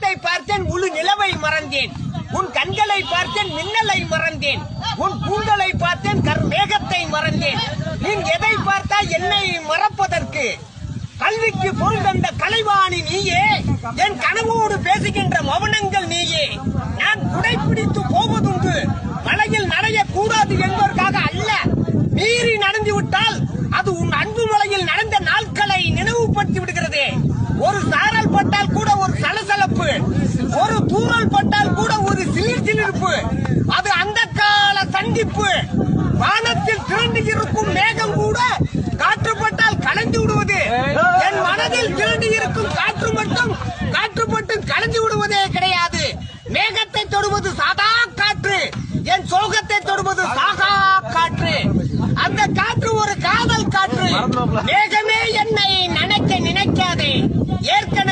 வானத்தை பார்த்தேன் முழு நிலவை மறந்தேன். உன் கண்களை பார்த்தேன் மின்னலை மறந்தேன். உன் கூந்தலை பார்த்தேன் கர்மேகத்தை மறந்தேன். நீ எதை பார்த்தா என்னை மறப்பதற்கு? கல்விக்கு பொருள் தந்த கலைவாணி நீயே, என் கனவோடு பேசுகின்ற மௌனங்கள் நீயே. நான் குடைப்பிடித்து போவதுண்டு, மலையில் நனைய கூடாது என்பதற்காக அல்ல. மீறி நடந்து விட்டால் அது உன் அன்பு மலையில் நடந்த நாட்களை நினைவுபடுத்தி விடுகிறது. ஒரு சாரல் பட்டால் கூட ஒரு சலசலப்பு, ஒரு தூரல் பட்டால் கூட ஒரு சிலிர்ப்பு. அது அந்த கால சந்திப்பு. வானத்தில் திரண்டு இருக்கும் மேகம் கூட காற்றுப்பட்டால் கலைந்து விடுவது. என் மனதில் திரண்டு இருக்கும் காற்று பட்டு கலைந்து விடுவதே கிடையாது. மேகத்தை தொடுவது சாதா காற்று, என் சோகத்தை தொடுவது சாகா காற்று. அந்த காற்று ஒரு காதல் காற்று. மேகமே என்னை நினைக்காதே, ஏற்கனவே